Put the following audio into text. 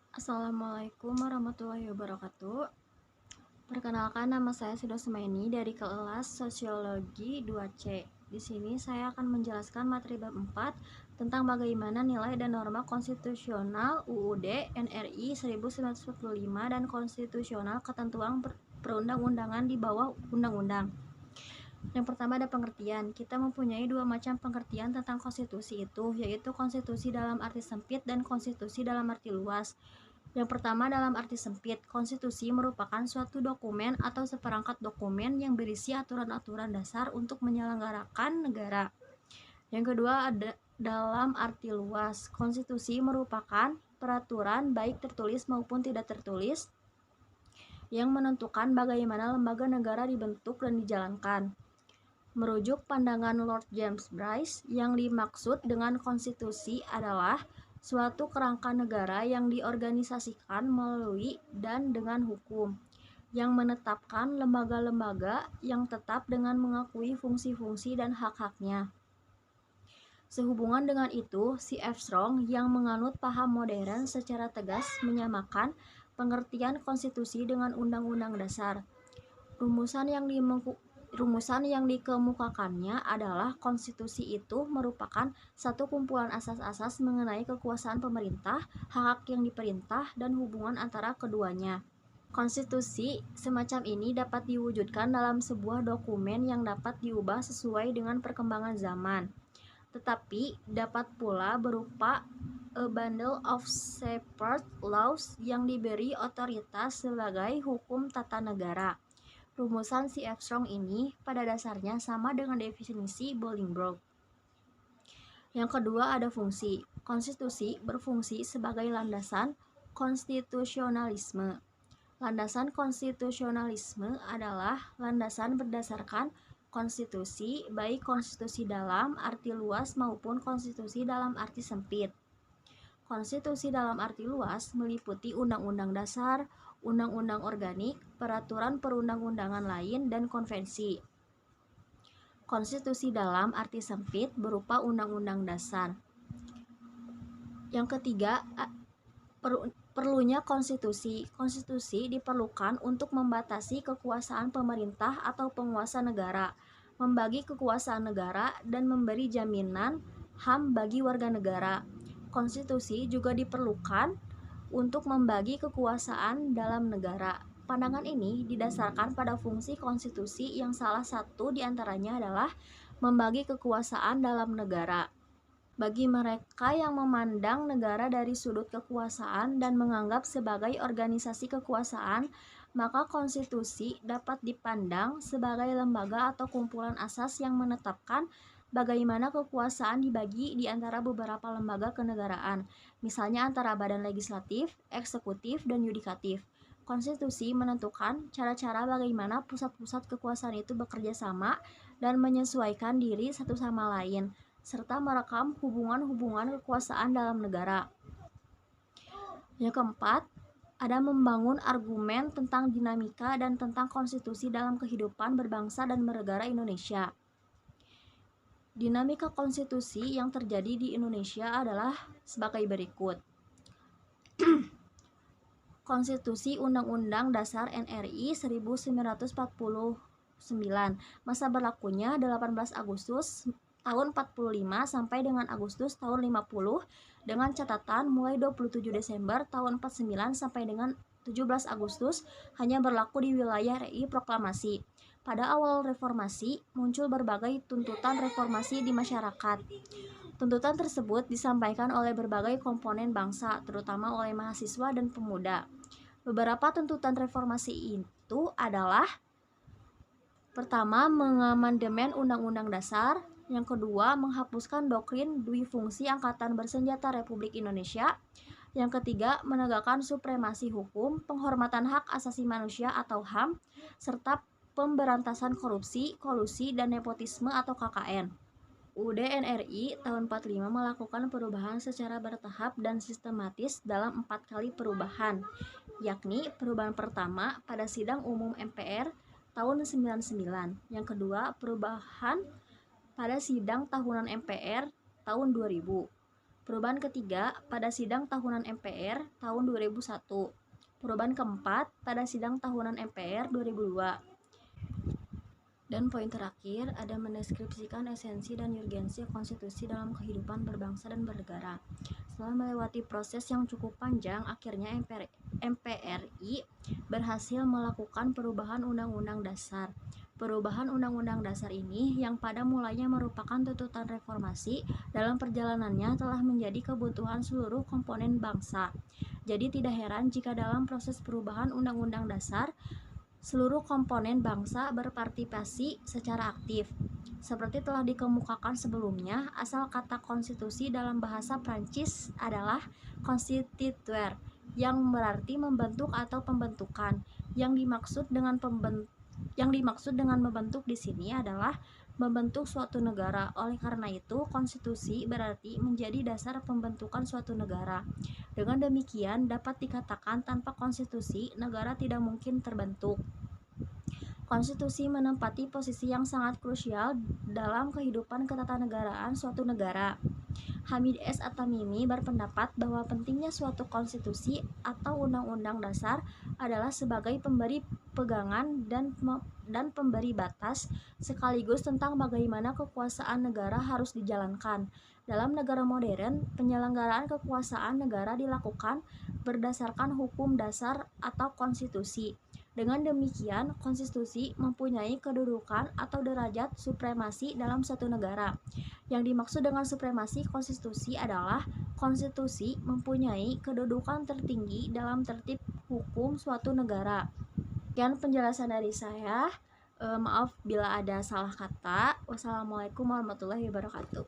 Assalamualaikum warahmatullahi wabarakatuh. Perkenalkan, nama saya Sido Sumaini dari kelas Sosiologi 2C. Di sini saya akan menjelaskan materi bab 4 tentang bagaimana nilai dan norma konstitusional UUD NRI 1945 dan konstitusional ketentuan perundang-undangan di bawah undang-undang. Yang pertama ada pengertian. Kita mempunyai dua macam pengertian tentang konstitusi itu, yaitu konstitusi dalam arti sempit dan konstitusi dalam arti luas. Yang pertama, dalam arti sempit, konstitusi merupakan suatu dokumen atau seperangkat dokumen yang berisi aturan-aturan dasar untuk menyelenggarakan negara. Yang kedua, ada dalam arti luas, konstitusi merupakan peraturan baik tertulis maupun tidak tertulis yang menentukan bagaimana lembaga negara dibentuk dan dijalankan. Merujuk pandangan Lord James Bryce, yang dimaksud dengan konstitusi adalah suatu kerangka negara yang diorganisasikan melalui dan dengan hukum, yang menetapkan lembaga-lembaga yang tetap dengan mengakui fungsi-fungsi dan hak-haknya. Sehubungan dengan itu, C.F. Strong yang menganut paham modern secara tegas menyamakan pengertian konstitusi dengan undang-undang dasar. Rumusan yang dikemukakannya adalah konstitusi itu merupakan satu kumpulan asas-asas mengenai kekuasaan pemerintah, hak yang diperintah, dan hubungan antara keduanya. Konstitusi semacam ini dapat diwujudkan dalam sebuah dokumen yang dapat diubah sesuai dengan perkembangan zaman, tetapi dapat pula berupa a bundle of separate laws yang diberi otoritas sebagai hukum tata negara. Rumusan C.F. Strong ini pada dasarnya sama dengan definisi Bolingbroke. Yang kedua ada fungsi. Konstitusi berfungsi sebagai landasan konstitusionalisme. Landasan konstitusionalisme adalah landasan berdasarkan konstitusi, baik konstitusi dalam arti luas maupun konstitusi dalam arti sempit. Konstitusi dalam arti luas meliputi undang-undang dasar, undang-undang organik, peraturan perundang-undangan lain, dan konvensi. Konstitusi dalam arti sempit berupa undang-undang dasar. Yang ketiga, perlunya konstitusi. Konstitusi diperlukan untuk membatasi kekuasaan pemerintah atau penguasa negara, membagi kekuasaan negara, dan memberi jaminan HAM bagi warga negara. Konstitusi juga diperlukan untuk membagi kekuasaan dalam negara. Pandangan ini didasarkan pada fungsi konstitusi yang salah satu diantaranya adalah membagi kekuasaan dalam negara. Bagi mereka yang memandang negara dari sudut kekuasaan dan menganggap sebagai organisasi kekuasaan, maka konstitusi dapat dipandang sebagai lembaga atau kumpulan asas yang menetapkan bagaimana kekuasaan dibagi di antara beberapa lembaga kenegaraan, misalnya antara badan legislatif, eksekutif, dan yudikatif. Konstitusi menentukan cara-cara bagaimana pusat-pusat kekuasaan itu bekerja sama dan menyesuaikan diri satu sama lain, serta merekam hubungan-hubungan kekuasaan dalam negara. Yang keempat, ada membangun argumen tentang dinamika dan tentang konstitusi dalam kehidupan berbangsa dan bernegara Indonesia. Dinamika konstitusi yang terjadi di Indonesia adalah sebagai berikut. Konstitusi Undang-Undang Dasar NRI 1949. Masa berlakunya 18 Agustus tahun 45 sampai dengan Agustus tahun 50, dengan catatan mulai 27 Desember tahun 49 sampai dengan 17 Agustus hanya berlaku di wilayah RI Proklamasi. Pada awal reformasi, muncul berbagai tuntutan reformasi di masyarakat. Tuntutan tersebut disampaikan oleh berbagai komponen bangsa, terutama oleh mahasiswa dan pemuda. Beberapa tuntutan reformasi itu adalah: pertama, mengamandemen Undang-Undang Dasar. Yang kedua, menghapuskan doktrin dui fungsi Angkatan Bersenjata Republik Indonesia. Yang ketiga, menegakkan supremasi hukum, penghormatan hak asasi manusia atau HAM, serta pemberantasan korupsi, kolusi, dan nepotisme atau KKN. UUD NRI tahun 45 melakukan perubahan secara bertahap dan sistematis dalam 4 kali perubahan, yakni perubahan pertama pada sidang umum MPR tahun 99, yang kedua perubahan pada sidang tahunan MPR tahun 2000, Perubahan ketiga pada sidang tahunan MPR tahun 2001. Perubahan keempat pada sidang tahunan MPR 2002. Dan poin terakhir ada mendeskripsikan esensi dan urgensi konstitusi dalam kehidupan berbangsa dan bernegara. Setelah melewati proses yang cukup panjang, akhirnya MPRI berhasil melakukan perubahan Undang-Undang Dasar. Perubahan Undang-Undang Dasar ini yang pada mulanya merupakan tuntutan reformasi, dalam perjalanannya telah menjadi kebutuhan seluruh komponen bangsa. Jadi tidak heran jika dalam proses perubahan Undang-Undang Dasar seluruh komponen bangsa berpartisipasi secara aktif. Seperti telah dikemukakan sebelumnya, asal kata konstitusi dalam bahasa Prancis adalah constituer, yang berarti membentuk atau pembentukan. Yang dimaksud dengan membentuk di sini adalah membentuk suatu negara. Oleh karena itu, konstitusi berarti menjadi dasar pembentukan suatu negara. Dengan demikian, dapat dikatakan tanpa konstitusi, negara tidak mungkin terbentuk. Konstitusi menempati posisi yang sangat krusial dalam kehidupan ketatanegaraan suatu negara. Hamid S. At-Tamimi berpendapat bahwa pentingnya suatu konstitusi atau undang-undang dasar adalah sebagai pemberi pegangan dan pemberi batas, sekaligus tentang bagaimana kekuasaan negara harus dijalankan. Dalam negara modern, penyelenggaraan kekuasaan negara dilakukan berdasarkan hukum dasar atau konstitusi. Dengan demikian, konstitusi mempunyai kedudukan atau derajat supremasi dalam suatu negara. Yang dimaksud dengan supremasi konstitusi adalah konstitusi mempunyai kedudukan tertinggi dalam tertib hukum suatu negara. Sekian penjelasan dari saya. Maaf bila ada salah kata. Wassalamualaikum warahmatullahi wabarakatuh.